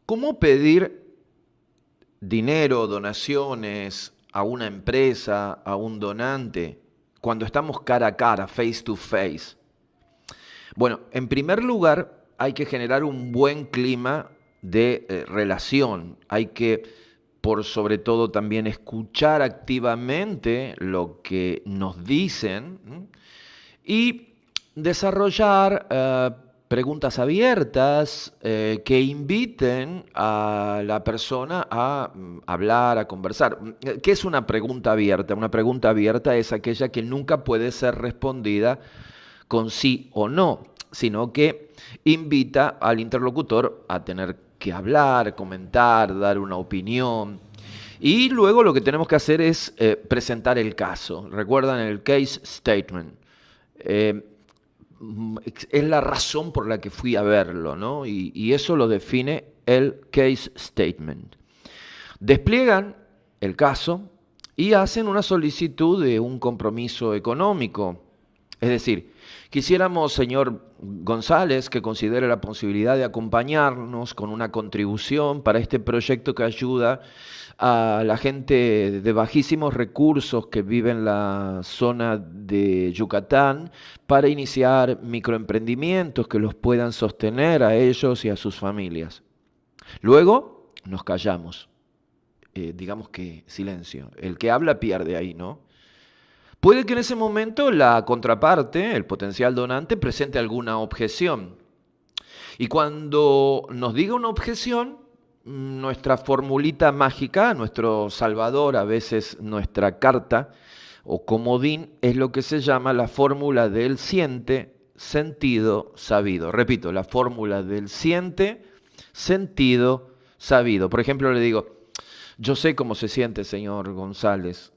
¿Cómo pedir dinero, donaciones a una empresa, a un donante, cuando estamos cara a cara, face to face? Bueno, en primer lugar, hay que generar un buen clima de relación. Hay que, por sobre todo, también escuchar activamente lo que nos dicen, ¿m? Y desarrollar preguntas abiertas que inviten a la persona a hablar, a conversar. ¿Qué es una pregunta abierta? Una pregunta abierta es aquella que nunca puede ser respondida con sí o no, sino que invita al interlocutor a tener que hablar, comentar, dar una opinión. Y luego lo que tenemos que hacer es presentar el caso. ¿Recuerdan el case statement? Eh, es la razón por la que fui a verlo, ¿no? Y eso lo define el case statement. Despliegan el caso y hacen una solicitud de un compromiso económico. Es decir, quisiéramos, señor González, que considere la posibilidad de acompañarnos con una contribución para este proyecto que ayuda a la gente de bajísimos recursos que vive en la zona de Yucatán para iniciar microemprendimientos que los puedan sostener a ellos y a sus familias. Luego nos callamos. Digamos que silencio. El que habla pierde ahí, ¿no? Puede que en ese momento la contraparte, el potencial donante, presente alguna objeción. Y cuando nos diga una objeción, nuestra formulita mágica, nuestro salvador, a veces nuestra carta o comodín, es lo que se llama la fórmula del siente, sentido, sabido. Repito, la fórmula del siente, sentido, sabido. Por ejemplo, le digo, yo sé cómo se siente, señor González.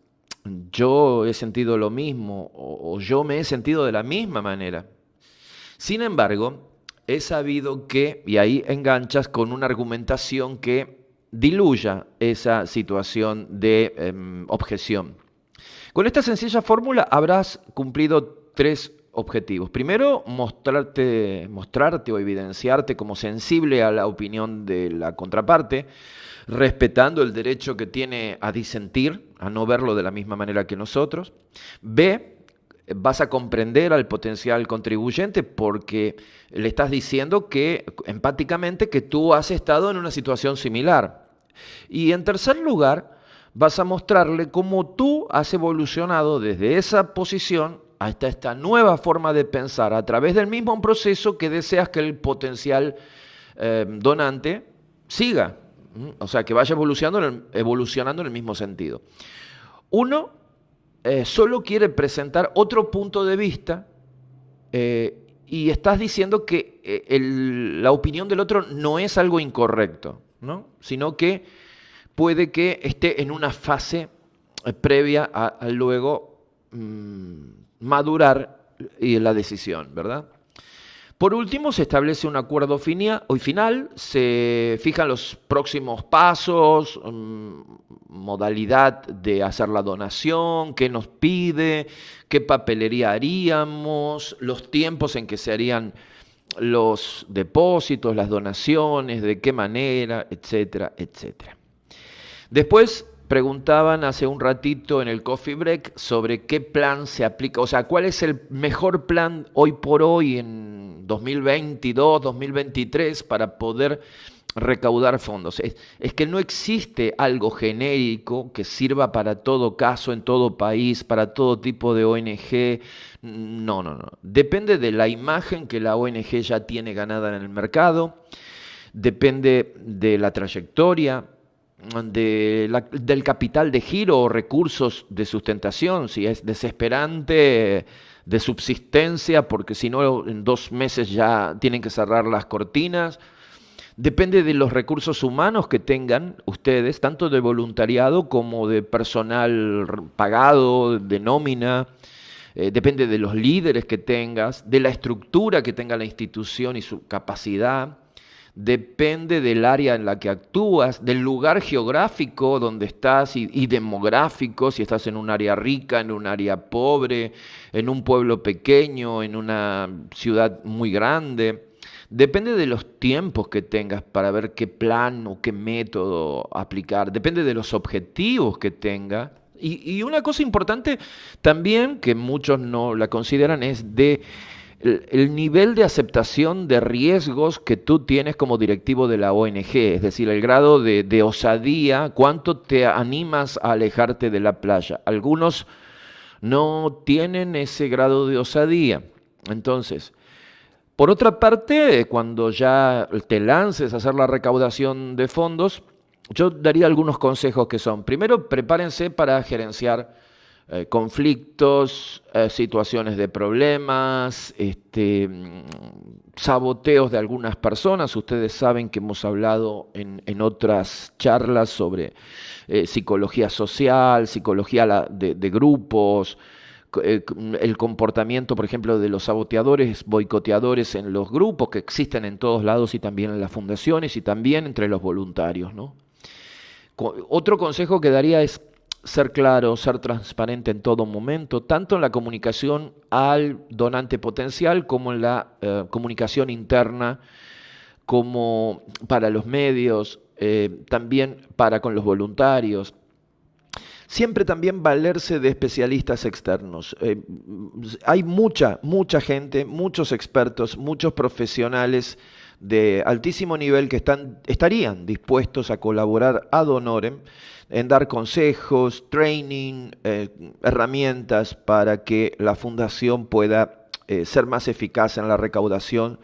Yo he sentido lo mismo o yo me he sentido de la misma manera. Sin embargo, he sabido que, y ahí enganchas con una argumentación que diluya esa situación de objeción. Con esta sencilla fórmula habrás cumplido tres objetivos. Primero, mostrarte o evidenciarte como sensible a la opinión de la contraparte, respetando el derecho que tiene a disentir, a no verlo de la misma manera que nosotros. B, vas a comprender al potencial contribuyente porque le estás diciendo que, empáticamente, que tú has estado en una situación similar. Y en tercer lugar, vas a mostrarle cómo tú has evolucionado desde esa posición hasta esta nueva forma de pensar a través del mismo proceso que deseas que el potencial donante siga. O sea, que vaya evolucionando en el mismo sentido. Uno solo quiere presentar otro punto de vista y estás diciendo que la opinión del otro no es algo incorrecto, ¿no? Sino que puede que esté en una fase previa a luego madurar la decisión, ¿verdad? Por último, se establece un acuerdo final, se fijan los próximos pasos, modalidad de hacer la donación, qué nos pide, qué papelería haríamos, los tiempos en que se harían los depósitos, las donaciones, de qué manera, etcétera, etcétera. Después preguntaban hace un ratito en el coffee break sobre qué plan se aplica, o sea, cuál es el mejor plan hoy por hoy en 2022, 2023 para poder recaudar fondos. Es que no existe algo genérico que sirva para todo caso, en todo país, para todo tipo de ONG. No, no, no. Depende de la imagen que la ONG ya tiene ganada en el mercado, depende de la trayectoria, del capital de giro o recursos de sustentación, si es desesperante de subsistencia, porque si no en 2 meses ya tienen que cerrar las cortinas. Depende de los recursos humanos que tengan ustedes, tanto de voluntariado como de personal pagado, de nómina. Depende de los líderes que tengas, de la estructura que tenga la institución y su capacidad. Depende del área en la que actúas, del lugar geográfico donde estás y demográfico, si estás en un área rica, en un área pobre, en un pueblo pequeño, en una ciudad muy grande. Depende de los tiempos que tengas para ver qué plan o qué método aplicar. Depende de los objetivos que tenga. Y una cosa importante también, que muchos no la consideran, es de el nivel de aceptación de riesgos que tú tienes como directivo de la ONG, es decir, el grado de osadía, cuánto te animas a alejarte de la playa. Algunos no tienen ese grado de osadía. Entonces, por otra parte, cuando ya te lances a hacer la recaudación de fondos, yo daría algunos consejos que son: primero, prepárense para gerenciar conflictos, situaciones de problemas, saboteos de algunas personas. Ustedes saben que hemos hablado en otras charlas sobre psicología social, psicología de grupos, el comportamiento, por ejemplo, de los saboteadores, boicoteadores en los grupos que existen en todos lados y también en las fundaciones y también entre los voluntarios, ¿no? Otro consejo que daría es ser claro, ser transparente en todo momento, tanto en la comunicación al donante potencial como en la comunicación interna, como para los medios, también para con los voluntarios. Siempre también valerse de especialistas externos. Hay mucha gente, muchos expertos, muchos profesionales de altísimo nivel que estarían dispuestos a colaborar ad honorem en dar consejos, training, herramientas para que la fundación pueda ser más eficaz en la recaudación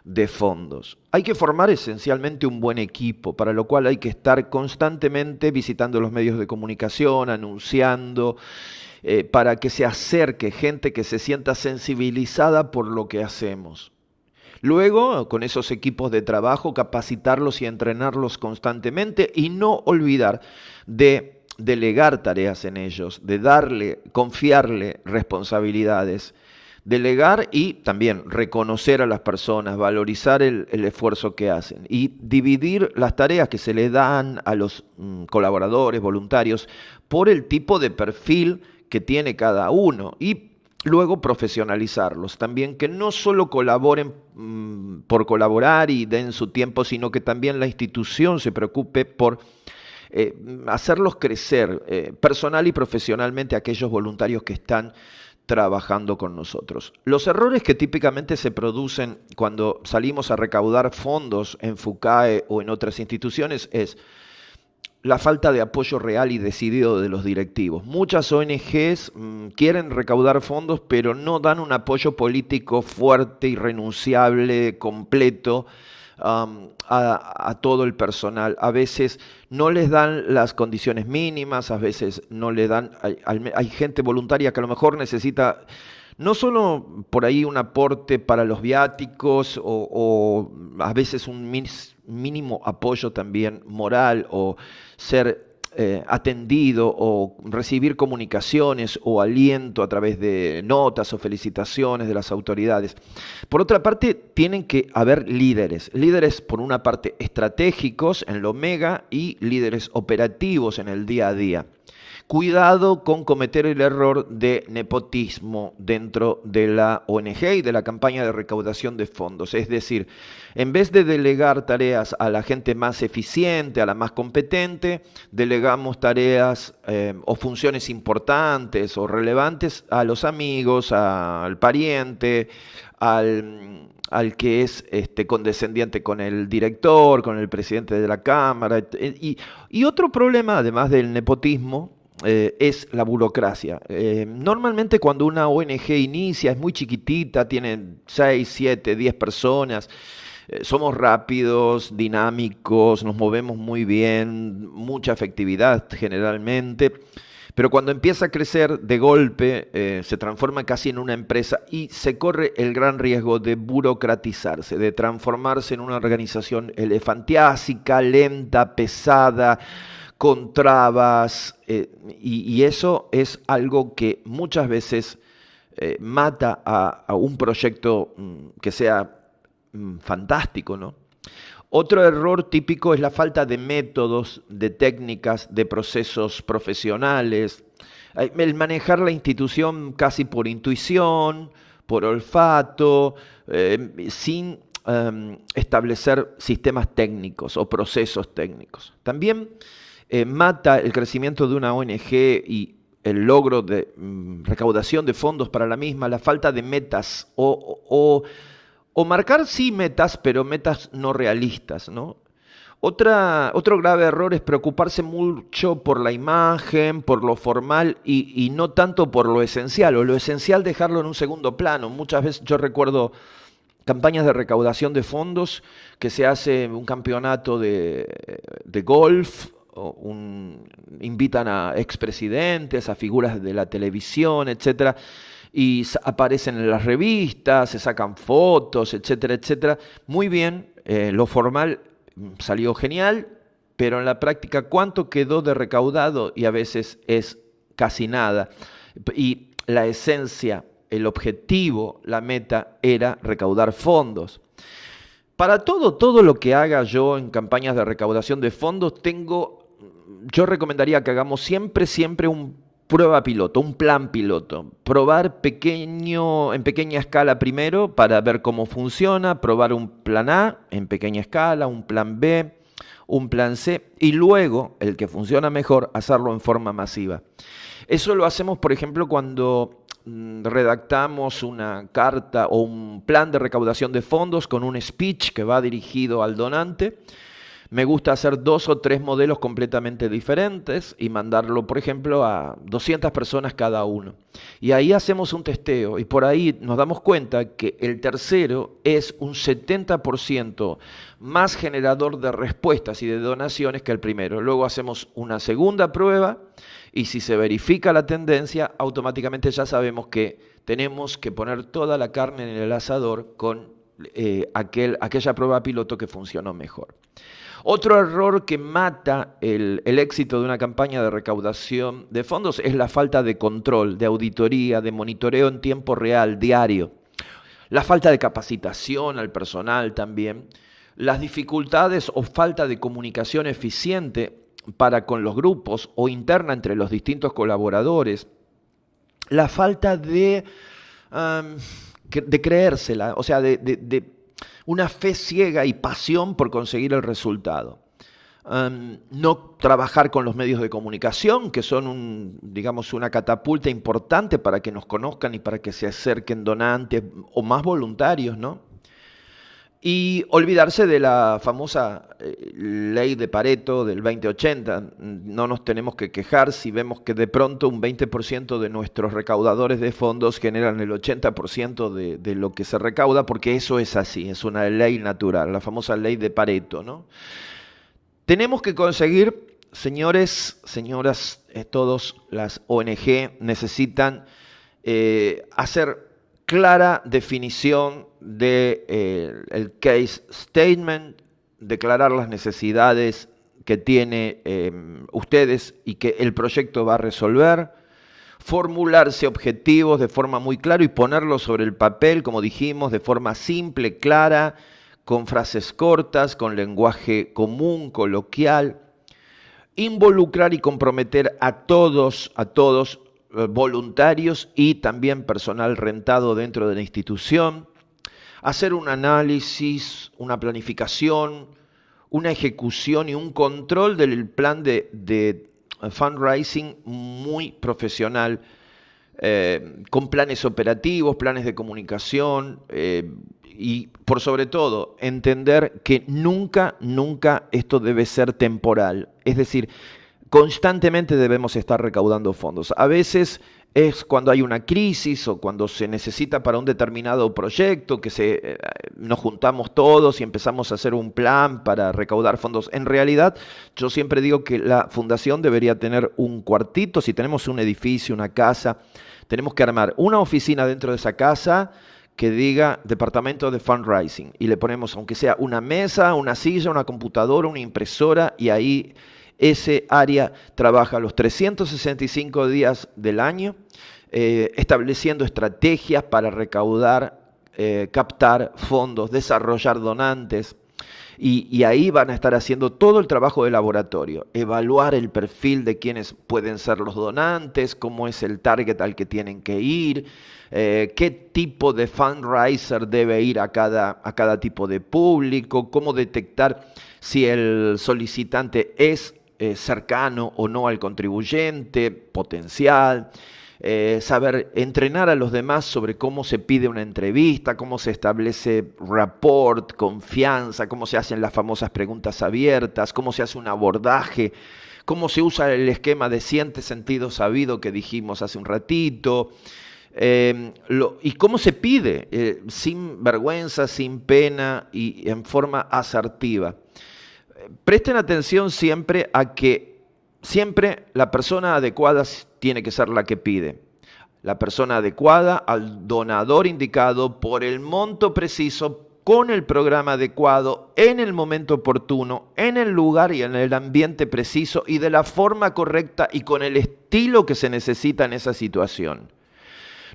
de fondos. Hay que formar esencialmente un buen equipo, para lo cual hay que estar constantemente visitando los medios de comunicación, anunciando, para que se acerque gente que se sienta sensibilizada por lo que hacemos. Luego, con esos equipos de trabajo, capacitarlos y entrenarlos constantemente y no olvidar de delegar tareas en ellos, de confiarle responsabilidades. Delegar y también reconocer a las personas, valorizar el esfuerzo que hacen y dividir las tareas que se le dan a los colaboradores, voluntarios, por el tipo de perfil que tiene cada uno y luego profesionalizarlos también, que no solo colaboren por colaborar y den su tiempo, sino que también la institución se preocupe por hacerlos crecer personal y profesionalmente, aquellos voluntarios que están trabajando con nosotros. Los errores que típicamente se producen cuando salimos a recaudar fondos en FUCAE o en otras instituciones es la falta de apoyo real y decidido de los directivos. Muchas ONGs quieren recaudar fondos, pero no dan un apoyo político fuerte, irrenunciable, completo a todo el personal. A veces no les dan las condiciones mínimas, a veces no le dan, hay gente voluntaria que a lo mejor necesita no solo por ahí un aporte para los viáticos o a veces un mínimo apoyo también moral o ser atendido o recibir comunicaciones o aliento a través de notas o felicitaciones de las autoridades. Por otra parte, tienen que haber líderes por una parte estratégicos en lo mega y líderes operativos en el día a día. Cuidado con cometer el error de nepotismo dentro de la ONG y de la campaña de recaudación de fondos. Es decir, en vez de delegar tareas a la gente más eficiente, a la más competente, delegamos tareas o funciones importantes o relevantes a los amigos, al pariente, al que es condescendiente con el director, con el presidente de la Cámara. Y otro problema, además del nepotismo, es la burocracia. Normalmente cuando una ONG inicia, es muy chiquitita, tiene 6, 7, 10 personas, somos rápidos, dinámicos, nos movemos muy bien, mucha efectividad generalmente, pero cuando empieza a crecer de golpe, se transforma casi en una empresa y se corre el gran riesgo de burocratizarse, de transformarse en una organización elefantiásica, lenta, pesada, con trabas, y eso es algo que muchas veces mata a un proyecto que sea fantástico, ¿no? Otro error típico es la falta de métodos, de técnicas, de procesos profesionales, el manejar la institución casi por intuición, por olfato, sin establecer sistemas técnicos o procesos técnicos. También mata el crecimiento de una ONG y el logro de recaudación de fondos para la misma, la falta de metas o marcar sí metas, pero metas no realistas, ¿no? Otro grave error es preocuparse mucho por la imagen, por lo formal y no tanto por lo esencial, o lo esencial dejarlo en un segundo plano. Muchas veces yo recuerdo campañas de recaudación de fondos que se hace un campeonato de golf, invitan a expresidentes, a figuras de la televisión, etcétera, y aparecen en las revistas, se sacan fotos, etcétera, etcétera. Muy bien, lo formal salió genial, pero en la práctica, ¿cuánto quedó de recaudado? Y a veces es casi nada. Y la esencia, el objetivo, la meta era recaudar fondos. Para todo lo que haga yo en campañas de recaudación de fondos, yo recomendaría que hagamos siempre un prueba piloto, un plan piloto. Probar en pequeña escala primero para ver cómo funciona, probar un plan A en pequeña escala, un plan B, un plan C y luego, el que funciona mejor, hacerlo en forma masiva. Eso lo hacemos, por ejemplo, cuando redactamos una carta o un plan de recaudación de fondos con un speech que va dirigido al donante. Me gusta hacer 2 o 3 modelos completamente diferentes y mandarlo, por ejemplo, a 200 personas cada uno. Y ahí hacemos un testeo y por ahí nos damos cuenta que el tercero es un 70% más generador de respuestas y de donaciones que el primero. Luego hacemos una segunda prueba y si se verifica la tendencia, automáticamente ya sabemos que tenemos que poner toda la carne en el asador con aquella prueba piloto que funcionó mejor. Otro error que mata el éxito de una campaña de recaudación de fondos es la falta de control, de auditoría, de monitoreo en tiempo real, diario. La falta de capacitación al personal también. Las dificultades o falta de comunicación eficiente para con los grupos o interna entre los distintos colaboradores. La falta de creérsela, o sea, de una fe ciega y pasión por conseguir el resultado. No trabajar con los medios de comunicación, que son digamos, una catapulta importante para que nos conozcan y para que se acerquen donantes o más voluntarios, ¿no? Y olvidarse de la famosa ley de Pareto del 20-80. No nos tenemos que quejar si vemos que de pronto un 20% de nuestros recaudadores de fondos generan el 80% de lo que se recauda, porque eso es así, es una ley natural, la famosa ley de Pareto, ¿no? Tenemos que conseguir, señores, señoras, todos las ONG necesitan hacer clara definición del case statement, declarar las necesidades que tiene ustedes y que el proyecto va a resolver, formularse objetivos de forma muy clara y ponerlos sobre el papel, como dijimos, de forma simple, clara, con frases cortas, con lenguaje común, coloquial, involucrar y comprometer a todos voluntarios y también personal rentado dentro de la institución, hacer un análisis, una planificación, una ejecución y un control del plan de fundraising muy profesional, con planes operativos, planes de comunicación y por sobre todo entender que nunca esto debe ser temporal. Es decir, constantemente debemos estar recaudando fondos. A veces es cuando hay una crisis o cuando se necesita para un determinado proyecto que nos juntamos todos y empezamos a hacer un plan para recaudar fondos. En realidad, yo siempre digo que la fundación debería tener un cuartito. Si tenemos un edificio, una casa, tenemos que armar una oficina dentro de esa casa que diga departamento de fundraising y le ponemos, aunque sea una mesa, una silla, una computadora, una impresora y ahí ese área trabaja los 365 días del año, estableciendo estrategias para recaudar, captar fondos, desarrollar donantes. Y ahí van a estar haciendo todo el trabajo de laboratorio, evaluar el perfil de quienes pueden ser los donantes, cómo es el target al que tienen que ir, qué tipo de fundraiser debe ir a cada tipo de público, cómo detectar si el solicitante es cercano o no al contribuyente potencial. Saber entrenar a los demás sobre cómo se pide una entrevista, cómo se establece rapport, confianza, cómo se hacen las famosas preguntas abiertas, cómo se hace un abordaje, cómo se usa el esquema de siente, sentido, sabido que dijimos hace un ratito, y cómo se pide, sin vergüenza, sin pena y en forma asertiva. Presten atención siempre a que siempre la persona adecuada tiene que ser la que pide. La persona adecuada al donador indicado por el monto preciso, con el programa adecuado, en el momento oportuno, en el lugar y en el ambiente preciso y de la forma correcta y con el estilo que se necesita en esa situación.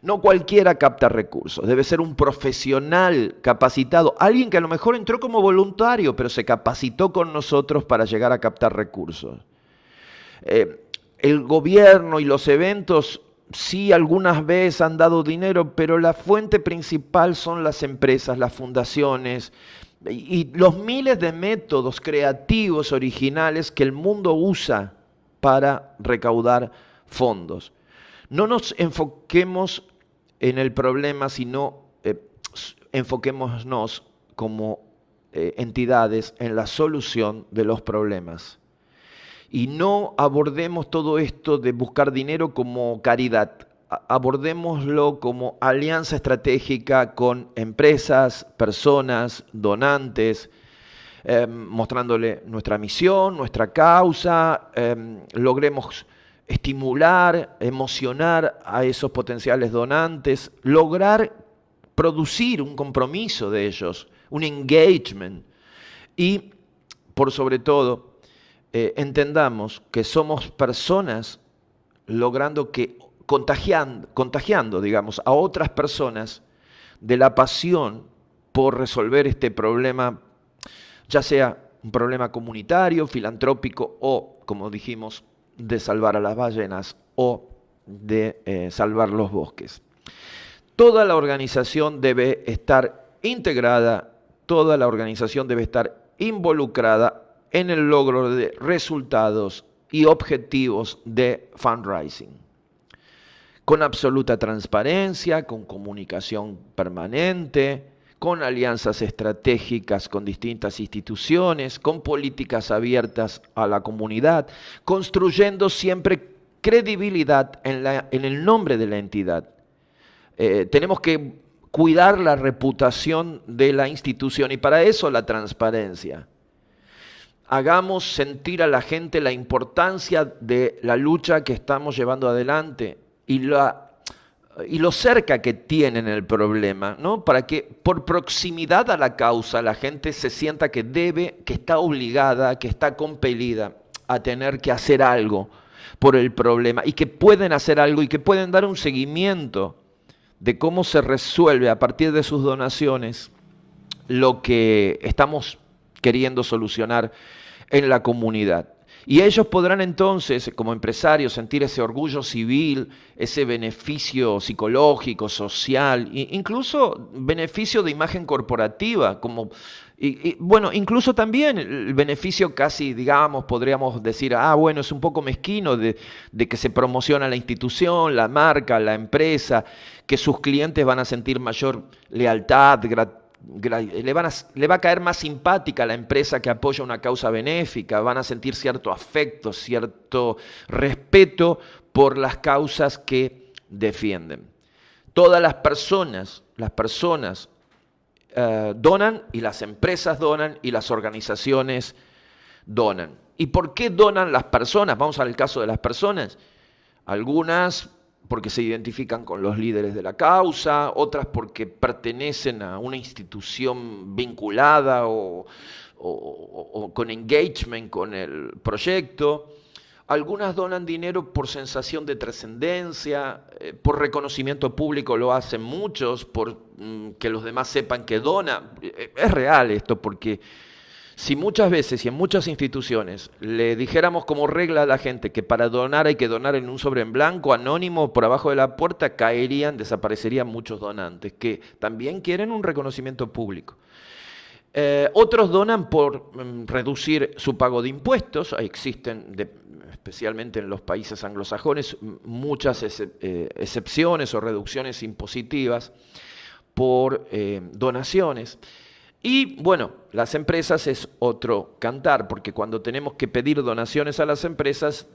No cualquiera capta recursos, debe ser un profesional capacitado, alguien que a lo mejor entró como voluntario, pero se capacitó con nosotros para llegar a captar recursos. El gobierno y los eventos sí algunas veces han dado dinero, pero la fuente principal son las empresas, las fundaciones y los miles de métodos creativos, originales que el mundo usa para recaudar fondos. No nos enfoquemos en el problema, sino enfoquémonos como entidades en la solución de los problemas. Y no abordemos todo esto de buscar dinero como caridad. Abordémoslo como alianza estratégica con empresas, personas, donantes, mostrándole nuestra misión, nuestra causa, logremos estimular, emocionar a esos potenciales donantes, lograr producir un compromiso de ellos, un engagement y, por sobre todo, entendamos que somos personas logrando que contagiando, digamos, a otras personas de la pasión por resolver este problema, ya sea un problema comunitario, filantrópico o, como dijimos, de salvar a las ballenas o de salvar los bosques. Toda la organización debe estar integrada, toda la organización debe estar involucrada en el logro de resultados y objetivos de fundraising. Con absoluta transparencia, con comunicación permanente, con alianzas estratégicas con distintas instituciones, con políticas abiertas a la comunidad, construyendo siempre credibilidad en el nombre de la entidad. Tenemos que cuidar la reputación de la institución y para eso la transparencia. Hagamos sentir a la gente la importancia de la lucha que estamos llevando adelante y lo cerca que tienen el problema, ¿no? Para que por proximidad a la causa la gente se sienta que debe, que está obligada, que está compelida a tener que hacer algo por el problema y que pueden hacer algo y que pueden dar un seguimiento de cómo se resuelve a partir de sus donaciones lo que estamos queriendo solucionar en la comunidad. Y ellos podrán entonces, como empresarios, sentir ese orgullo civil, ese beneficio psicológico, social, incluso beneficio de imagen corporativa, bueno, incluso también el beneficio casi, digamos, podríamos decir, bueno, es un poco mezquino de que se promociona la institución, la marca, la empresa, que sus clientes van a sentir mayor lealtad, le va a caer más simpática a la empresa que apoya una causa benéfica, van a sentir cierto afecto, cierto respeto por las causas que defienden. Todas las personas donan y las empresas donan y las organizaciones donan. ¿Y por qué donan las personas? Vamos al caso de las personas. Algunas porque se identifican con los líderes de la causa, otras porque pertenecen a una institución vinculada o con engagement con el proyecto. Algunas donan dinero por sensación de trascendencia, por reconocimiento público lo hacen muchos, por que los demás sepan que dona. Es real esto porque Si muchas veces y en muchas instituciones le dijéramos como regla a la gente que para donar hay que donar en un sobre en blanco, anónimo, por abajo de la puerta, desaparecerían muchos donantes que también quieren un reconocimiento público. Otros donan por reducir su pago de impuestos. Existen, especialmente en los países anglosajones, muchas excepciones o reducciones impositivas por donaciones. Y bueno, las empresas es otro cantar, porque cuando tenemos que pedir donaciones a las empresas,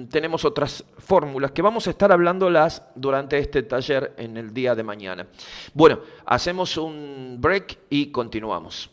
tenemos otras fórmulas que vamos a estar hablándolas durante este taller en el día de mañana. Bueno, hacemos un break y continuamos.